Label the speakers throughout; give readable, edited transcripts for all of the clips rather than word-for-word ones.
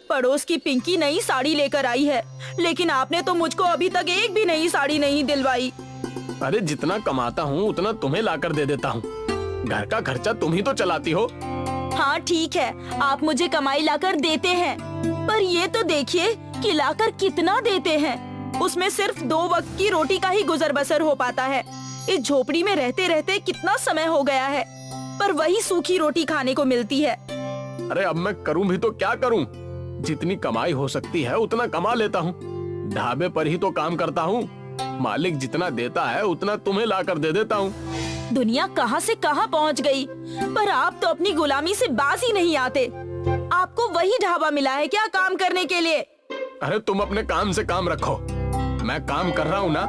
Speaker 1: पड़ोस की पिंकी नई साड़ी लेकर आई है, लेकिन आपने तो मुझको अभी तक एक भी नई साड़ी नहीं दिलवाई।
Speaker 2: अरे जितना कमाता हूँ उतना तुम्हें लाकर दे देता हूँ। घर का खर्चा तुम ही तो चलाती हो।
Speaker 1: हाँ ठीक है, आप मुझे कमाई लाकर देते हैं, पर ये तो देखिए कि लाकर कितना देते हैं। उसमें सिर्फ 2 वक्त की रोटी का ही गुजर बसर हो पाता है। इस झोपड़ी में रहते रहते कितना समय हो गया है, पर वही सूखी रोटी खाने को मिलती है।
Speaker 2: अरे अब मैं करूँ भी तो क्या करूँ? जितनी कमाई हो सकती है उतना कमा लेता हूँ। ढाबे पर ही तो काम करता हूँ। मालिक जितना देता है उतना तुम्हें लाकर दे देता हूँ।
Speaker 1: दुनिया कहाँ से कहाँ पहुँच गई, पर आप तो अपनी गुलामी से बाज ही नहीं आते। आपको वही ढाबा मिला है क्या काम करने के लिए?
Speaker 2: अरे तुम अपने काम से काम रखो। मैं काम कर रहा हूँ ना,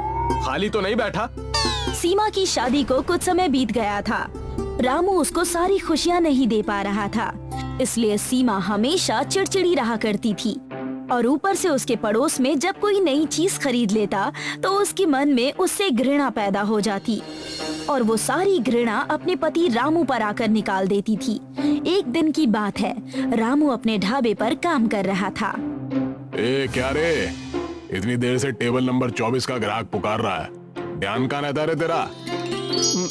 Speaker 2: खाली तो नहीं बैठा।
Speaker 1: सीमा की शादी को कुछ समय बीत गया था। रामू उसको सारी खुशियाँ नहीं दे पा रहा था, इसलिए सीमा हमेशा चिड़चिड़ी रहा करती थी। और ऊपर से उसके पड़ोस में जब कोई नई चीज खरीद लेता तो उसके मन में उससे घृणा पैदा हो जाती, और वो सारी घृणा अपने पति रामू पर आकर निकाल देती थी। एक दिन की बात है, रामू अपने ढाबे पर काम कर रहा था।
Speaker 2: ए क्या रे, इतनी देर से टेबल नंबर 24 का ग्राहक पुकार रहा है। ध्यान कहाँ रहता रे तेरा?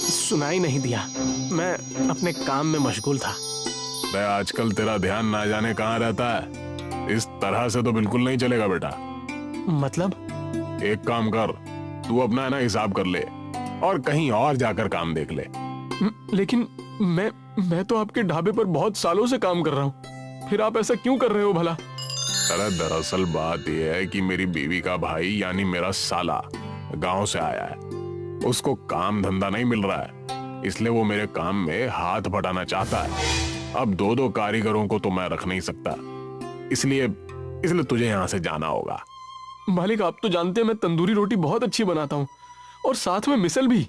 Speaker 2: सुनाई नहीं दिया, मैं अपने काम में मशगूल था। आजकल तेरा ध्यान ना जाने कहाँ रहता है। इस तरह से तो बिल्कुल नहीं चलेगा बेटा। मतलब? एक काम कर, तू अपना ना हिसाब कर ले और कहीं और जाकर काम देख ले। लेकिन मैं तो आपके ढाबे पर बहुत सालों से काम कर रहा हूँ, फिर आप ऐसा क्यों कर रहे हो भला? अरे दरअसल बात यह है कि मेरी बीवी का भाई यानी मेरा साला गांव से आया है। उसको काम धंधा नहीं मिल रहा है, इसलिए वो मेरे काम में हाथ बटाना चाहता है। अब 2-2 कारीगरों को तो मैं रख नहीं सकता, इसलिए तुझे यहाँ से जाना होगा। मालिक आप तो जानते हैं मैं तंदूरी रोटी बहुत अच्छी बनाता हूँ, और साथ में मिसल भी।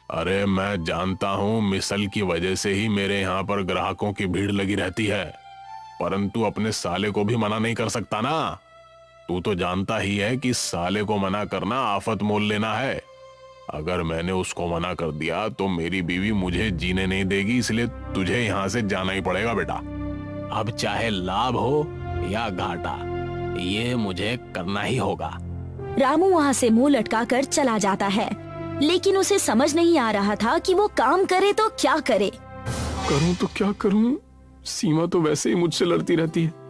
Speaker 2: अरे मैं जानता हूँ, मिसल की वजह से ही मेरे यहाँ पर ग्राहकों की भीड़ लगी रहती है, परंतु अपने साले को भी मना नहीं कर सकता ना। तू तो जानता ही है कि साले को मना करना आफत मोल लेना है। अगर मैंने उसको मना कर दिया तो मेरी बीवी मुझे जीने नहीं देगी, इसलिए तुझे यहाँ से जाना ही पड़ेगा बेटा। अब चाहे लाभ हो या घाटा, ये मुझे करना ही होगा।
Speaker 1: रामू वहाँ से मुंह लटकाकर चला जाता है, लेकिन उसे समझ नहीं आ रहा था कि वो काम करे तो क्या करे।
Speaker 2: करूं तो क्या करूं? सीमा तो वैसे ही मुझसे लड़ती रहती है।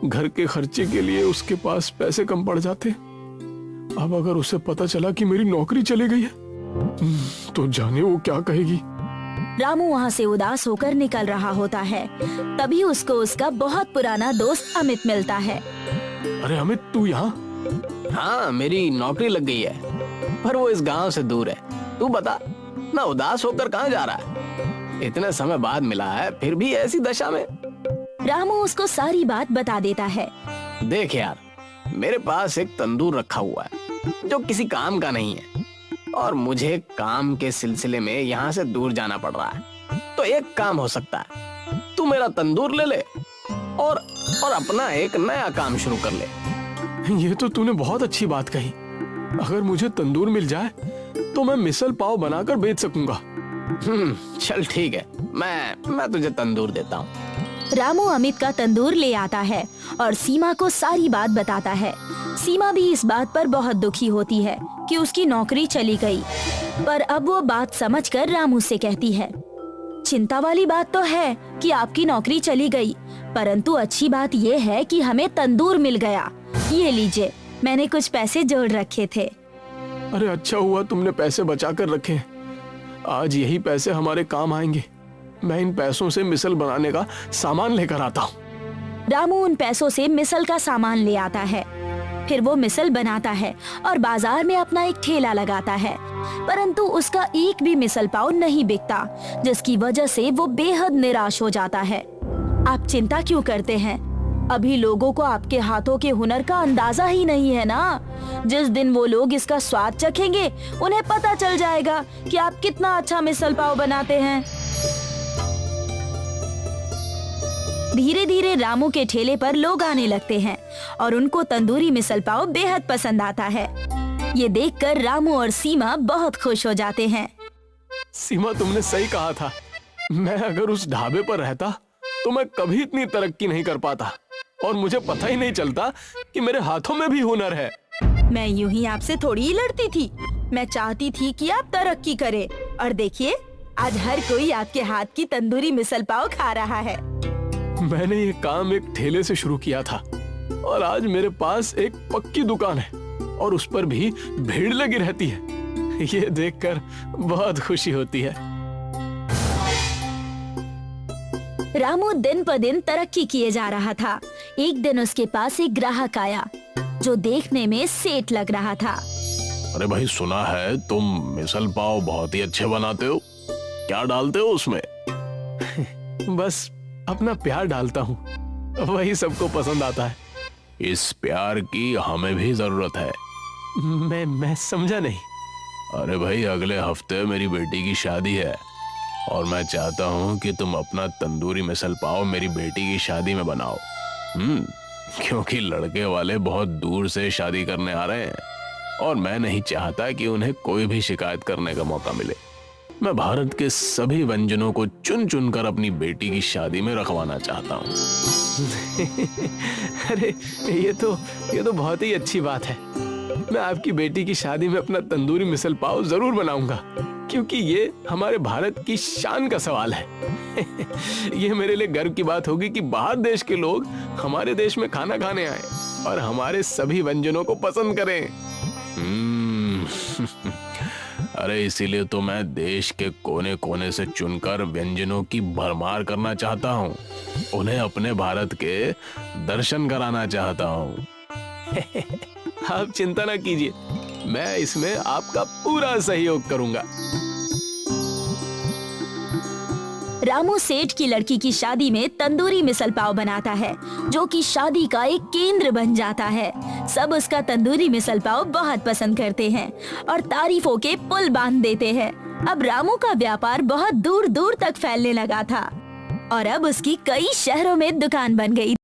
Speaker 2: घर के खर्चे के लिए उसके पास पैसे कम पड़ जाते। अब अगर उसे पता चला कि मेरी नौकरी चली गई है तो जाने वो क्या कहेगी।
Speaker 1: रामू वहाँ से उदास होकर निकल रहा होता है, तभी उसको उसका बहुत पुराना दोस्त अमित मिलता है।
Speaker 2: अरे अमित, तू यहाँ?
Speaker 3: हाँ, मेरी नौकरी लग गई है, पर वो इस गांव से दूर है। तू बता, ना उदास होकर कहाँ जा रहा है? इतने समय बाद मिला है, फिर भी ऐसी दशा में।
Speaker 1: रामू उसको सारी बात बता देता है।
Speaker 3: देख यार, मेरे पास एक तंदूर रखा हुआ है जो किसी काम का नहीं है, और मुझे काम के सिलसिले में यहाँ से दूर जाना पड़ रहा है। तो एक काम हो सकता है, तू मेरा तंदूर ले ले और अपना एक नया काम शुरू कर ले।
Speaker 2: ये तो तूने बहुत अच्छी बात कही। अगर मुझे तंदूर मिल जाए तो मैं मिसल पाव बनाकर बेच सकूंगा।
Speaker 3: चल ठीक है, मैं तुझे तंदूर देता हूँ।
Speaker 1: रामू अमित का तंदूर ले आता है और सीमा को सारी बात बताता है। सीमा भी इस बात पर बहुत दुखी होती है कि उसकी नौकरी चली गई, पर अब वो बात समझकर रामू से कहती है, चिंता वाली बात तो है कि आपकी नौकरी चली गई, परंतु अच्छी बात ये है कि हमें तंदूर मिल गया। ये लीजिए, मैंने कुछ पैसे जोड़ रखे थे।
Speaker 2: अरे अच्छा हुआ तुमने पैसे बचा कर रखे। आज यही पैसे हमारे काम आएंगे। मैं इन पैसों से मिसल बनाने का सामान लेकर आता हूँ।
Speaker 1: रामू उन पैसों से मिसल का सामान ले आता है, फिर वो मिसल बनाता है और बाजार में अपना एक ठेला लगाता है, परंतु उसका एक भी मिसल पाव नहीं बिकता, जिसकी वजह से वो बेहद निराश हो जाता है। आप चिंता क्यों करते हैं? अभी लोगों को आपके हाथों के हुनर का अंदाजा ही नहीं है ना। जिस दिन वो लोग इसका स्वाद चखेंगे, उन्हें पता चल जाएगा कि आप कितना अच्छा मिसल पाव बनाते हैं। धीरे धीरे रामू के ठेले पर लोग आने लगते हैं और उनको तंदूरी मिसल पाव बेहद पसंद आता है। ये देखकर रामू और सीमा बहुत खुश हो जाते हैं।
Speaker 2: सीमा, तुमने सही कहा था। मैं अगर उस ढाबे पर रहता तो मैं कभी इतनी तरक्की नहीं कर पाता।
Speaker 3: और मुझे पता ही नहीं चलता कि मेरे हाथों में भी हुनर है।
Speaker 1: मैं यूं ही आपसे थोड़ी ही लड़ती थी। मैं चाहती थी कि आप तरक्की करें और देखिए आज हर कोई आपके हाथ की तंदूरी मिसल पाव खा रहा है।
Speaker 3: मैंने ये काम एक ठेले से शुरू किया था और आज मेरे पास एक पक्की दुकान है और उस पर भी भीड़ लगी रहती है। ये देखकर बहुत खुशी होती है।
Speaker 1: रामू दिन पर दिन तरक्की किए जा रहा था। एक दिन उसके पास एक ग्राहक आया जो देखने में सेठ लग रहा था।
Speaker 2: अरे भाई, सुना है तुम मिसल पाव बहुत ही अच्छे बनाते हो। क्या डालते हो उसमें?
Speaker 3: बस अपना प्यार डालता हूँ, वही सबको पसंद आता है।
Speaker 2: इस प्यार की हमें भी जरूरत है।
Speaker 3: मैं समझा नहीं।
Speaker 2: अरे भाई, अगले हफ्ते मेरी बेटी की शादी है और मैं चाहता हूँ कि तुम अपना तंदूरी मिसल पाव मेरी बेटी की शादी में बनाओ। क्योंकि लड़के वाले बहुत दूर से शादी करने आ रहे हैं और मैं नहीं चाहता कि उन्हें कोई भी शिकायत करने का मौका मिले। मैं भारत के सभी व्यंजनों को चुन चुन कर अपनी बेटी की शादी में रखवाना चाहता हूँ।
Speaker 3: अरे ये तो बहुत ही अच्छी बात है। मैं आपकी बेटी की शादी में अपना तंदूरी मिसल पाव जरूर बनाऊंगा, क्योंकि ये हमारे भारत की शान का सवाल है। ये मेरे लिए गर्व की बात होगी कि बाहर देश के लोग हमारे देश में खाना खाने आए और हमारे सभी व्यंजनों को पसंद करें।
Speaker 2: अरे इसीलिए तो मैं देश के कोने कोने से चुनकर व्यंजनों की भरमार करना चाहता हूँ। उन्हें अपने भारत के दर्शन कराना चाहता हूँ।
Speaker 3: आप चिंता ना कीजिए, मैं इसमें आपका पूरा सहयोग करूंगा।
Speaker 1: रामू सेठ की लड़की की शादी में तंदूरी मिसल पाव बनाता है, जो कि शादी का एक केंद्र बन जाता है। सब उसका तंदूरी मिसल पाव बहुत पसंद करते हैं और तारीफों के पुल बांध देते हैं। अब रामू का व्यापार बहुत दूर दूर तक फैलने लगा था और अब उसकी कई शहरों में दुकान बन गई।